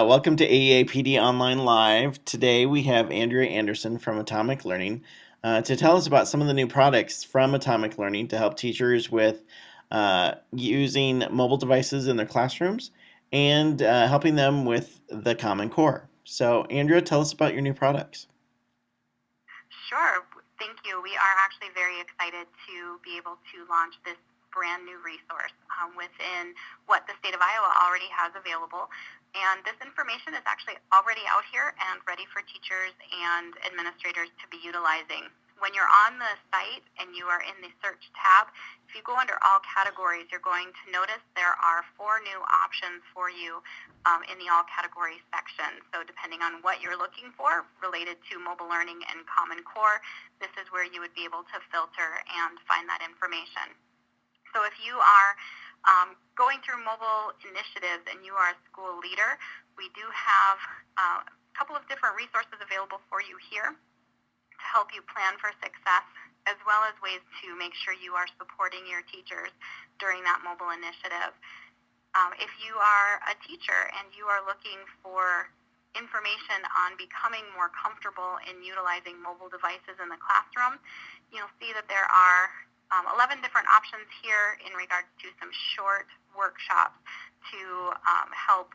Welcome to AEAPD Online Live. Today we have Andrea Anderson from Atomic Learning to tell us about some of the new products from Atomic Learning to help teachers with using mobile devices in their classrooms and helping them with the Common Core. So, Andrea, tell us about your new products. Sure. Thank you. We are actually very excited to be able to launch this brand new resource within what the state of Iowa already has available. And this information is actually already out here and ready for teachers and administrators to be utilizing. When you're on the site and you are in the search tab, if you go under all categories, you're going to notice there are 4 new options for you in the all categories section. So depending on what you're looking for related to mobile learning and Common Core, this is where you would be able to filter and find that information. So if you are going through mobile initiatives and you are a school leader, we do have a couple of different resources available for you here to help you plan for success, as well as ways to make sure you are supporting your teachers during that mobile initiative. If you are a teacher and you are looking for information on becoming more comfortable in utilizing mobile devices in the classroom, you'll see that there are 11 different options here in regards to some short workshops to help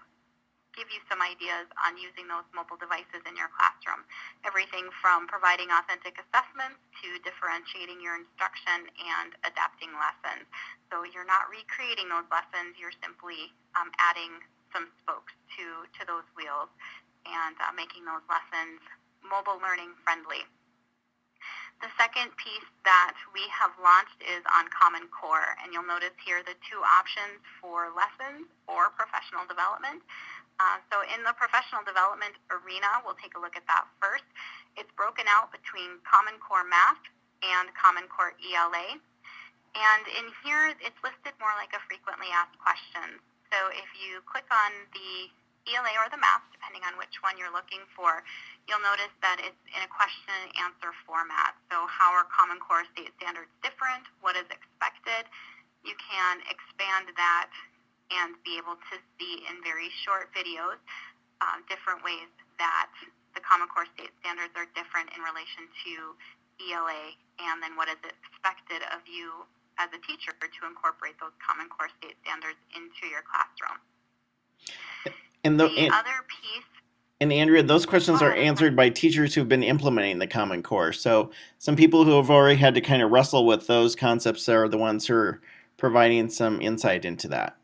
give you some ideas on using those mobile devices in your classroom. Everything from providing authentic assessments to differentiating your instruction and adapting lessons. So you're not recreating those lessons, you're simply adding some spokes to those wheels and making those lessons mobile learning friendly. The second piece that we have launched is on Common Core, and you'll notice here the 2 options for lessons or professional development. So in the professional development arena, we'll take a look at that first. It's broken out between Common Core Math and Common Core ELA. And in here, it's listed more like a frequently asked questions. So if you click on the ELA or the math, depending on which one you're looking for, you'll notice that it's in a question and answer format. So how are Common Core state standards different? What is expected? You can expand that and be able to see in very short videos different ways that the Common Core state standards are different in relation to ELA, and then what is expected of you as a teacher to incorporate those Common Core state standards into your classroom. And the other piece. And Andrea, those questions are answered by teachers who've been implementing the Common Core. So some people who have already had to kind of wrestle with those concepts are the ones who are providing some insight into that.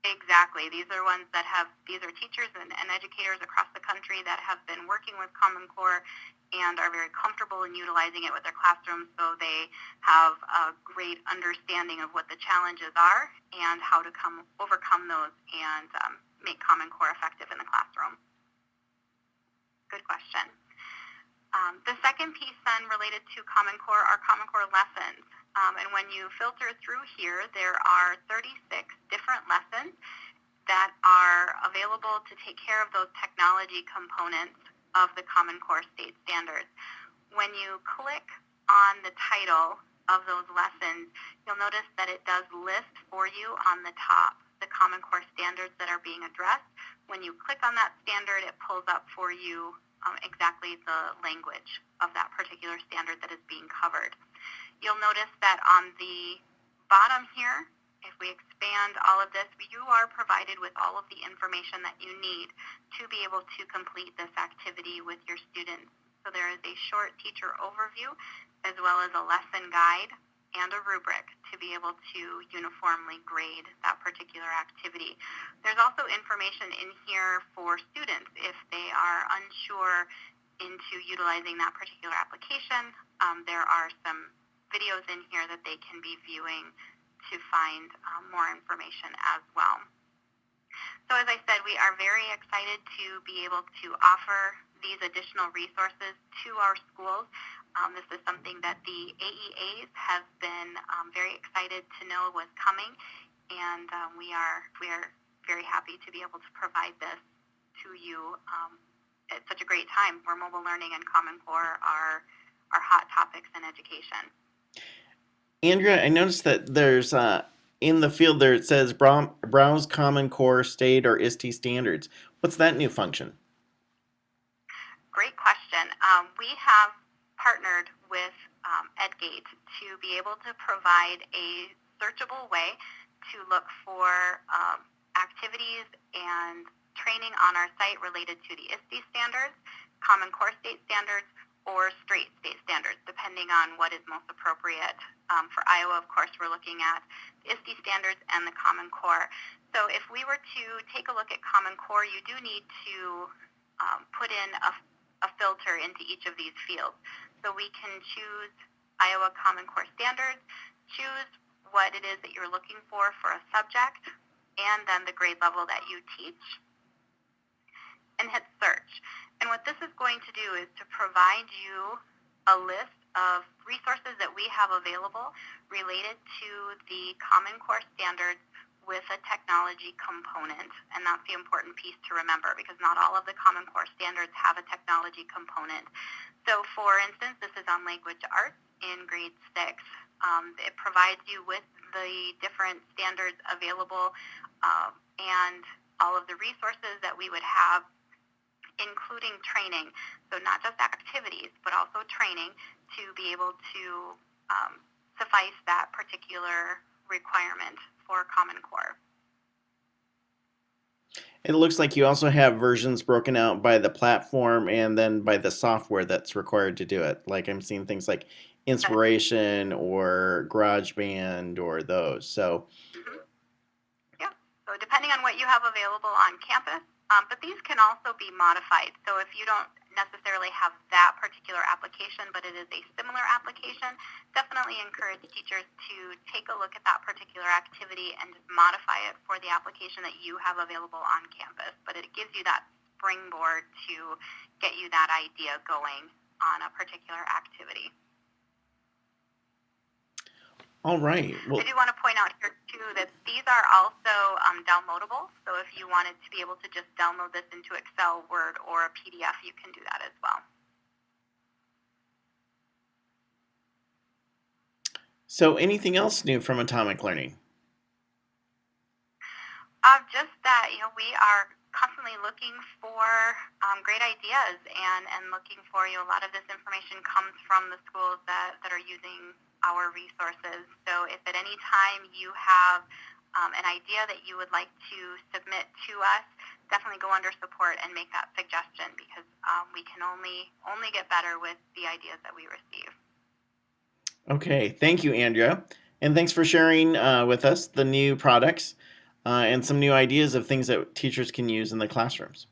Exactly. These are teachers and educators across the country that have been working with Common Core and are very comfortable in utilizing it with their classrooms, so they have a great understanding of what the challenges are and how to overcome those and make Common Core effective in the classroom. Good question. The second piece then related to Common Core are Common Core lessons. And when you filter through here, there are 36 different lessons that are available to take care of those technology components of the Common Core state standards. When you click on the title of those lessons, you'll notice that it does list for you on the top the Common Core standards that are being addressed. When you click on that standard, it pulls up for you exactly the language of that particular standard that is being covered. You'll notice that on the bottom here, if we expand all of this, you are provided with all of the information that you need to be able to complete this activity with your students. So there is a short teacher overview as well as a lesson guide and a rubric to be able to uniformly grade that particular activity. There's also information in here for students if they are unsure into utilizing that particular application. There are some videos in here that they can be viewing to find more information as well. So as I said, we are very excited to be able to offer these additional resources to our schools. This is something that the AEAs have been very excited to know was coming, and we are very happy to be able to provide this to you at such a great time where mobile learning and Common Core are hot topics in education. Andrea, I noticed that there's in the field there it says browse Common Core state or ISTE standards. What's that new function? Great question. We have partnered with Edgate to be able to provide a searchable way to look for activities and training on our site related to the ISTE standards, Common Core state standards, or straight state standards, depending on what is most appropriate. For Iowa, of course, we're looking at the ISTE standards and the Common Core. So if we were to take a look at Common Core, you do need to put in a filter into each of these fields. So we can choose Iowa Common Core standards, choose what it is that you're looking for a subject, and then the grade level that you teach, and hit search. And what this is going to do is to provide you a list of resources that we have available related to the Common Core standards with a technology component. And that's the important piece to remember, because not all of the Common Core standards have a technology component. So for instance, this is on language arts in grade 6. It provides you with the different standards available and all of the resources that we would have, including training. So not just activities, but also training to be able to suffice that particular requirement for Common Core. It looks like you also have versions broken out by the platform and then by the software that's required to do it. Like I'm seeing things like Inspiration or GarageBand or those. So, yeah. So depending on what you have available on campus, but these can also be modified. So if you don't necessarily have that particular application, but it is a similar application, definitely encourage teachers to take a look at that particular activity and just modify it for the application that you have available on campus. But it gives you that springboard to get you that idea going on a particular activity. all right. Well, I do want to point out here, too, that these are also downloadable. So if you wanted to be able to just download this into Excel, Word, or a PDF, you can do that as well. so anything else new from Atomic Learning? Just that, we are constantly looking for great ideas and looking for, a lot of this information comes from the schools that are using our resources. So if at any time you have an idea that you would like to submit to us, definitely go under support and make that suggestion, because we can only get better with the ideas that we receive. Okay, thank you, Andrea. And thanks for sharing with us the new products and some new ideas of things that teachers can use in the classrooms.